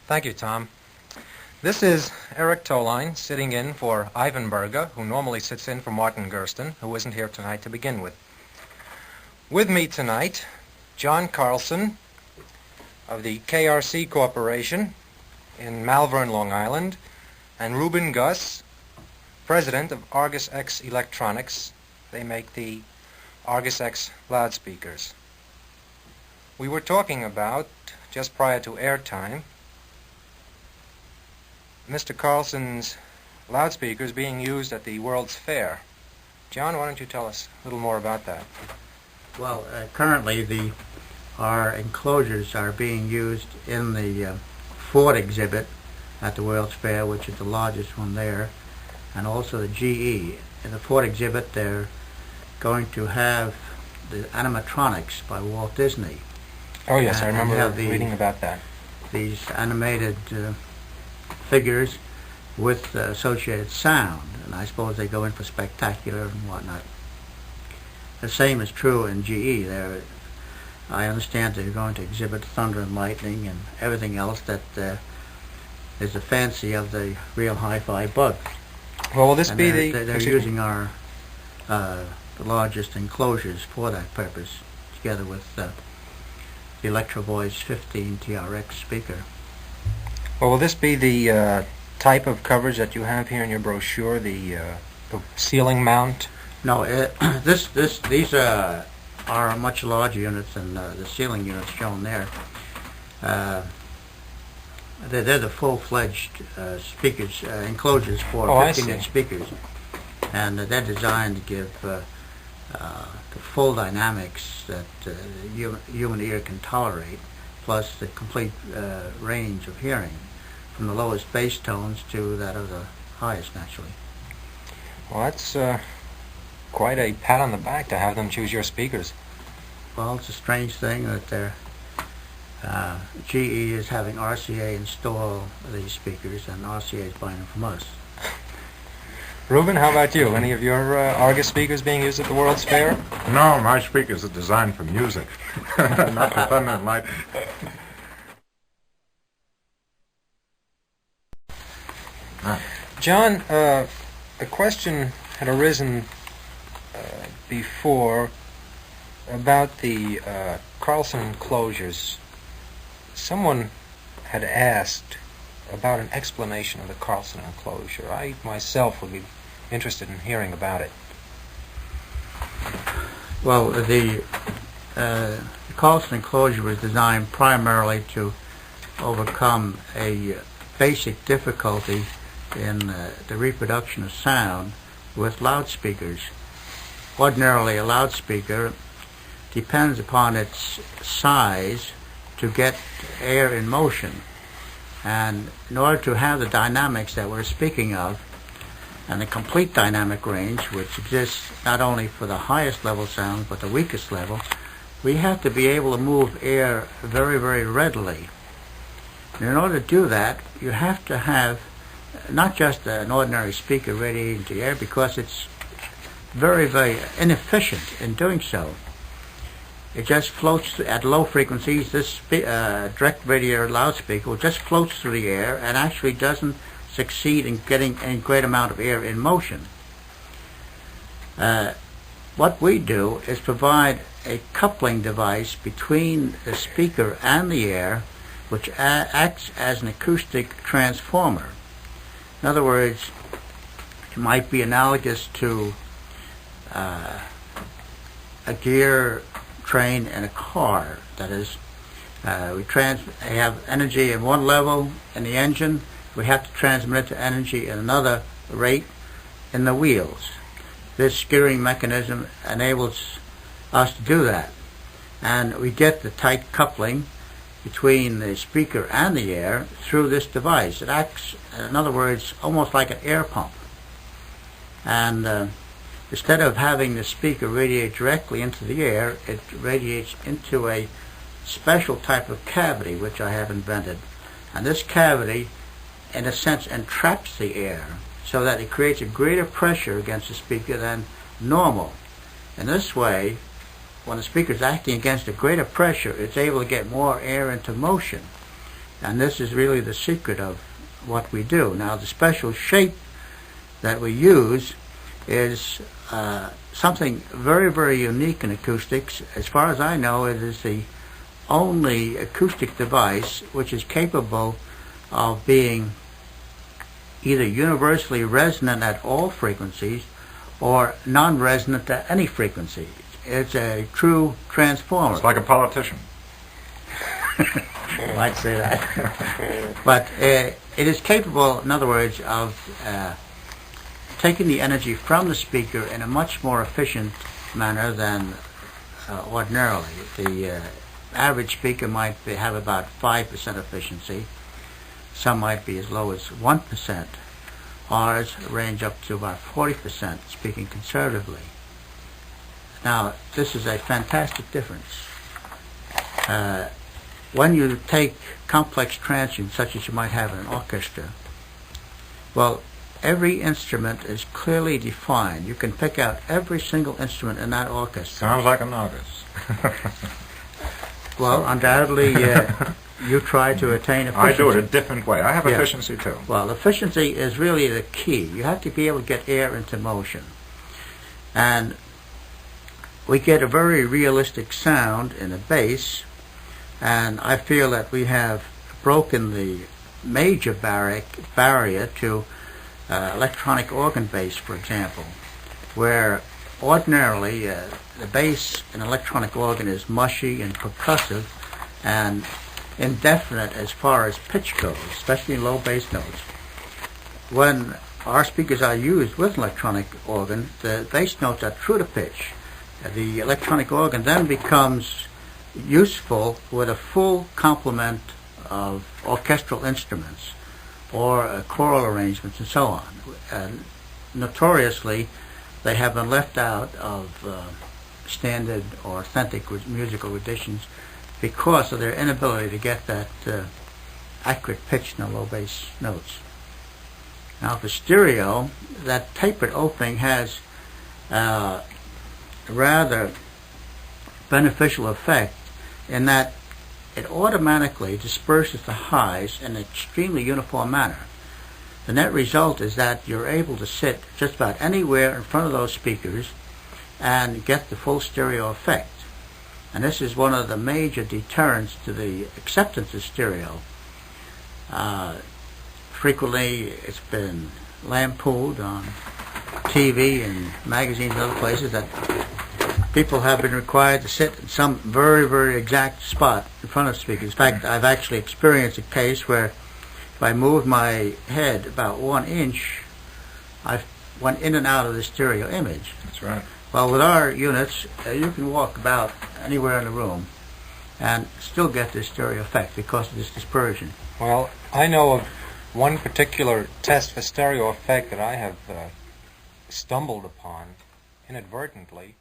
Thank you, Tom. This is Eric Toline sitting in for Ivan Berger, who normally sits in for Martin Gersten, who isn't here tonight to begin with. With me tonight, John Karlson of the KRC Corporation in Malvern, Long Island, and Reuben Gus, president of Argus X Electronics. They make the Argus X loudspeakers. We were talking about, just prior to airtime, Mr. Karlson's loudspeakers being used at the World's Fair. John, why don't you tell us a little more about that? Well, currently our enclosures are being used in the Ford exhibit at the World's Fair, which is the largest one there, and also the GE. In the Ford exhibit, they're going to have the animatronics by Walt Disney. Oh yes, I remember reading about that. These animated figures with associated sound, and I suppose they go in for spectacular and whatnot. The same is true in GE. I understand they're going to exhibit thunder and lightning and everything else that is the fancy of the real hi-fi bug. Well, will this be they're using our the largest enclosures for that purpose, together with the Electro Voice 15 TRX speaker. Well, will this be the type of coverage that you have here in your brochure, the ceiling mount? No, these are much larger units than the ceiling units shown there. They're the full-fledged speakers, enclosures for 15-inch speakers, and they're designed to give the full dynamics that the human ear can tolerate, plus the complete range of hearing, from the lowest bass tones to that of the highest, naturally. Well, that's quite a pat on the back to have them choose your speakers. Well, it's a strange thing that GE is having RCA install these speakers, and RCA is buying them from us. Reuben, how about you? Any of your Argus speakers being used at the World's Fair? No, my speakers are designed for music, not for thunder and lightning. John, a question had arisen before about the Karlson enclosures. Someone had asked about an explanation of the Karlson enclosure. I myself would be interested in hearing about it. Well, the Karlson enclosure was designed primarily to overcome a basic difficulty in the reproduction of sound with loudspeakers. Ordinarily, a loudspeaker depends upon its size to get air in motion, and in order to have the dynamics that we're speaking of, and the complete dynamic range, which exists not only for the highest level sounds but the weakest level, we have to be able to move air very, very readily. And in order to do that, you have to have not just an ordinary speaker radiating to air, because it's very, very inefficient in doing so. It just floats at low frequencies. This direct radiator loudspeaker just floats through the air and actually doesn't succeed in getting a great amount of air in motion. What we do is provide a coupling device between the speaker and the air, which acts as an acoustic transformer. In other words, it might be analogous to a gear train in a car. That is, we have energy at one level in the engine, we have to transmit it to energy at another rate in the wheels. This steering mechanism enables us to do that, and we get the tight coupling between the speaker and the air through this device. It acts, in other words, almost like an air pump. And instead of having the speaker radiate directly into the air, it radiates into a special type of cavity which I have invented. And this cavity, in a sense, entraps the air so that it creates a greater pressure against the speaker than normal. In this way, when the speaker is acting against a greater pressure, it's able to get more air into motion. And this is really the secret of what we do. Now, the special shape that we use is something very, very unique in acoustics. As far as I know, it is the only acoustic device which is capable of being either universally resonant at all frequencies or non-resonant at any frequency. It's a true transformer. It's like a politician. I might say that. But it is capable, in other words, of taking the energy from the speaker in a much more efficient manner than ordinarily. The average speaker might have about 5% efficiency. Some might be as low as 1%. Ours range up to about 40%, speaking conservatively. Now, this is a fantastic difference. When you take complex transients, such as you might have in an orchestra, well, every instrument is clearly defined. You can pick out every single instrument in that orchestra. Sounds like a novice. Well, undoubtedly, you try to attain efficiency. I do it a different way. I have efficiency too. Well, efficiency is really the key. You have to be able to get air into motion. And we get a very realistic sound in the bass, and I feel that we have broken the major barrier to electronic organ bass, for example, where ordinarily the bass in electronic organ is mushy and percussive and indefinite as far as pitch goes, especially in low bass notes. When our speakers are used with electronic organ, the bass notes are true to pitch. The electronic organ then becomes useful with a full complement of orchestral instruments or choral arrangements and so on. Notoriously, they have been left out of standard or authentic musical renditions because of their inability to get that accurate pitch in the low bass notes. Now, for stereo, that tapered opening has a rather beneficial effect in that it automatically disperses the highs in an extremely uniform manner. The net result is that you're able to sit just about anywhere in front of those speakers and get the full stereo effect. And this is one of the major deterrents to the acceptance of stereo. Frequently it's been lampooned on TV and magazines and other places that people have been required to sit in some very, very exact spot in front of speakers. In fact, I've actually experienced a case where if I moved my head about 1 inch, I went in and out of the stereo image. That's right. Well, with our units, you can walk about anywhere in the room and still get this stereo effect because of this dispersion. Well, I know of one particular test for stereo effect that I have stumbled upon inadvertently.